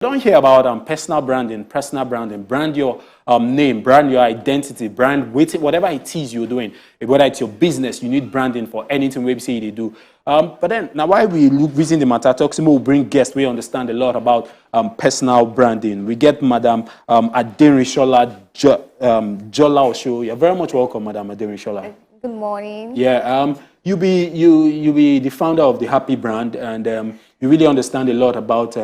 Don't hear about personal branding, brand your name, brand your identity, brand whatever it is you're doing. Whether it's your business, you need branding for anything we say they do. But then, now why we look within the matter, Toximo will bring guests, we understand a lot about personal branding. We get Madam Aderrinsola Jolaosho. You're very much welcome, Madam Aderrinsola. Good morning. Yeah, you be the founder of the Happy brand, and you really understand a lot about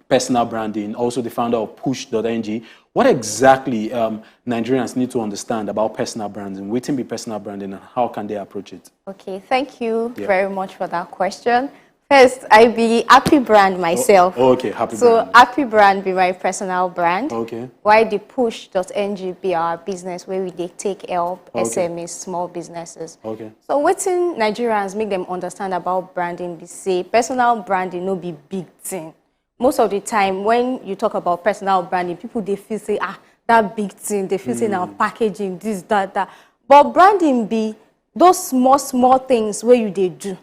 personal branding, also the founder of push.ng. What exactly Nigerians need to understand about personal branding? What can be personal branding and how can they approach it? Okay, thank you very much for that question. First, I be Happy brand myself. Okay, Happy brand. So Happy brand be my personal brand. Okay. Why the push.ng be our business where we take help SMEs, small businesses. Okay. So what in Nigerians make them understand about branding be say personal branding no be big thing. Most of the time, when you talk about personal branding, people, they feel say, that big thing, they feel say now packaging, this, that. But branding be those small things where you they do.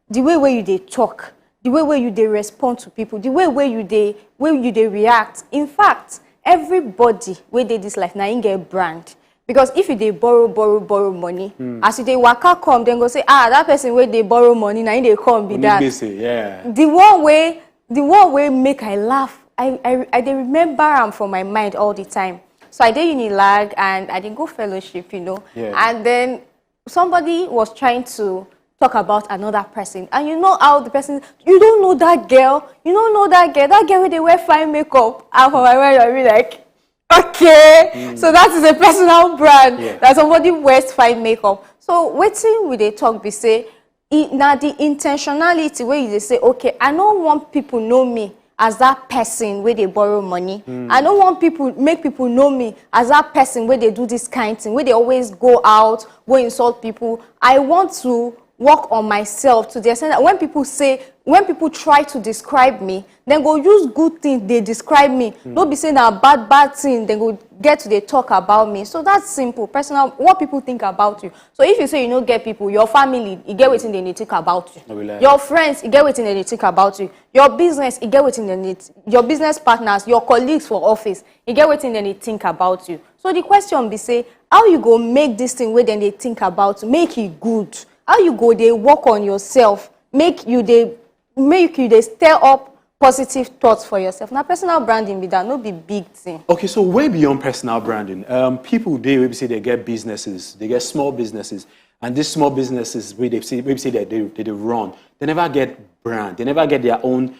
The way where you they talk, the way where you they respond to people, the way where you they react. In fact, everybody where they this life now you get brand. Because if you they borrow money, as you they waka come, then go say, that person where they borrow money, now they come be that. Yeah. The one way make I laugh, I dey remember am for my mind all the time. So I did Unilag and I did go fellowship, you know. Yeah. And then somebody was trying to talk about another person. And you know how the person, you don't know that girl, that girl where they wear fine makeup. And for my mind, I be like, okay. So that is a personal brand that somebody wears fine makeup. So waiting with they talk, we say, now the intentionality where you say, okay, I don't want people know me as that person where they borrow money. I don't want make people know me as that person where they do this kind of thing, where they always go out, go insult people. I want to work on myself to the extent that when people try to describe me, then go use good things they describe me. Don't be saying a bad thing, then go get to they talk about me. So that's simple, personal, what people think about you. So if you say you don't get people, your family, you get waiting they think about you. Your friends, you get waiting they think about you. Your business, you get waiting they need. Your business partners, your colleagues for office, you get waiting they think about you. So the question be say, how you go make this thing where then they think about you, make it good? How you go they work on yourself, make you they stir up positive thoughts for yourself. Now personal branding be that no be big thing. Okay, so way beyond personal branding, people they say they get businesses, they get small businesses, and these small businesses where they say that they run, they never get brand, they never get their own,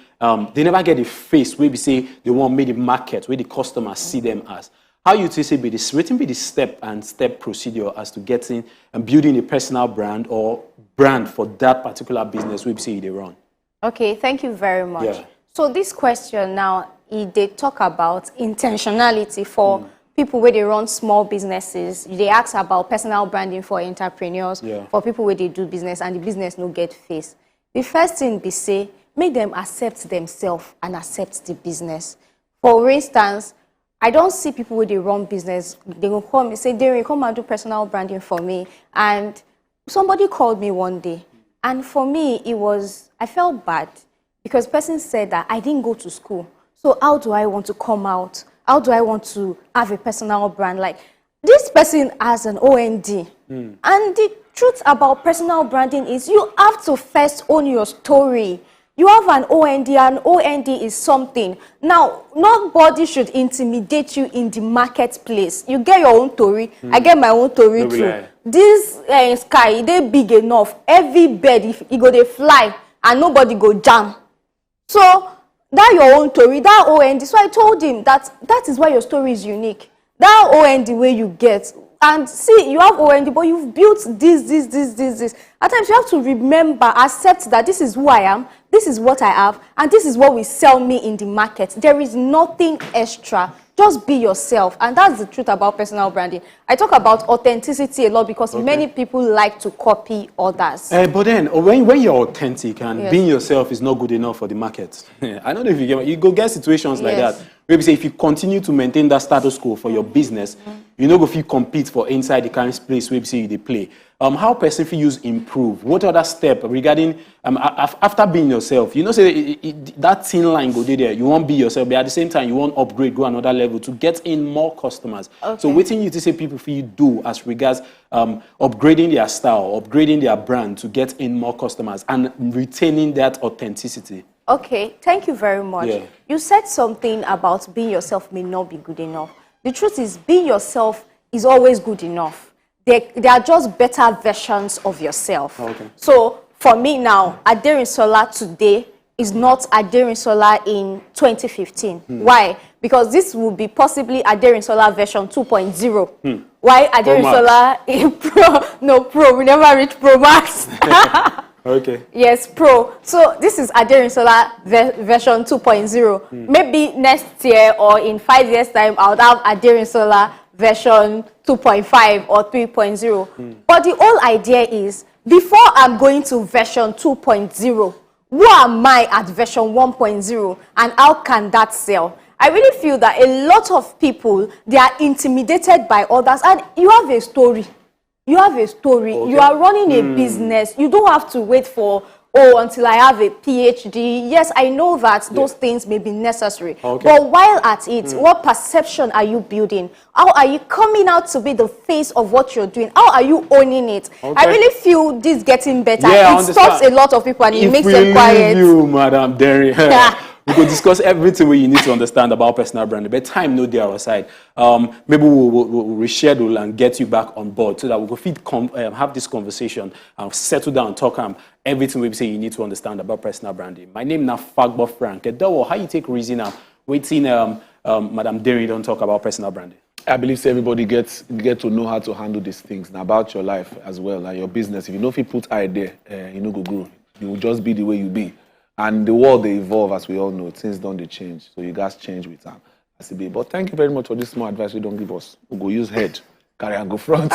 they never get the face where we say they want me the market where the customers see them as. How you say be this written be the step procedure as to getting and building a personal brand or brand for that particular business we say they run. Okay, thank you very much. Yeah. So this question now, they talk about intentionality for people where they run small businesses. They ask about personal branding for entrepreneurs, for people where they do business and the business no get face. The first thing they say, make them accept themselves and accept the business. For instance, I don't see people where they run business, they will call me, say, Derry, come and do personal branding for me. And somebody called me one day. And for me, I felt bad because the person said that I didn't go to school. So how do I want to come out? How do I want to have a personal brand? Like, this person has an OND. And the truth about personal branding is you have to first own your story. You have an OND, and OND is something. Now, nobody should intimidate you in the marketplace. You get your own story. I get my own story too. This sky, they big enough. Every bird, if you go, they fly, and nobody go jam. So, that your own story, that OND. So I told him that is why your story is unique. That OND way you get. And see, you have OND, but you've built this. At times, you have to remember, accept that this is who I am, this is what I have, and this is what will sell me in the market. There is nothing extra. Just be yourself. And that's the truth about personal branding. I talk about authenticity a lot because many people like to copy others. But then, when you're authentic and being yourself is not good enough for the market, I don't know if you get it. You go get situations like that Maybe say if you continue to maintain that status quo for your business, you know if you compete for inside the current place where say they play. How person feel use improve? What other step regarding after being yourself? You know, say that thin line go there. You won't be yourself, but at the same time you want upgrade, go another level to get in more customers. Okay. So waiting you to say people feel do as regards upgrading their style, upgrading their brand to get in more customers and retaining that authenticity. Okay, thank you very much. Yeah. You said something about being yourself may not be good enough. The truth is, being yourself is always good enough. They are just better versions of yourself. Okay. So for me now, Aderrinsola today is not Aderrinsola in 2015. Why? Because this will be possibly Aderrinsola version 2.0. Why Aderrinsola in Pro? No, Pro. We never reach Pro Max. Okay. Yes, Pro. So this is Aderrinsola version 2.0. Maybe next year or in 5 years' time, I would have Aderrinsola version 2.5 or 3.0. But the whole idea is, before I'm going to version 2.0, who am I at version 1.0 and how can that sell? I really feel that a lot of people, they are intimidated by others, and you have a story. You have a story. Okay. You are running a business. You don't have to wait for, until I have a PhD. Yes, I know that those things may be necessary. Okay. But while at it, what perception are you building? How are you coming out to be the face of what you're doing? How are you owning it? Okay. I really feel this getting better. Yeah, it stops a lot of people and it makes them quiet. You, Madam Derry. We could discuss everything where you need to understand about personal branding, but time no there our side. Maybe we'll reschedule and get you back on board so that we could have this conversation and settle down, talk everything we say you need to understand about personal branding. My name is Fagbo Frank. How you take reason now? Waiting, Madam Derry don't talk about personal branding. I believe everybody get to know how to handle these things and about your life as well, like your business. If you know if you put eye there, you know go grow. You will just be the way you be. And the world, they evolve, as we all know. Things don't change. So you guys change with time. But thank you very much for this small advice you don't give us. We'll go use head, carry and go front.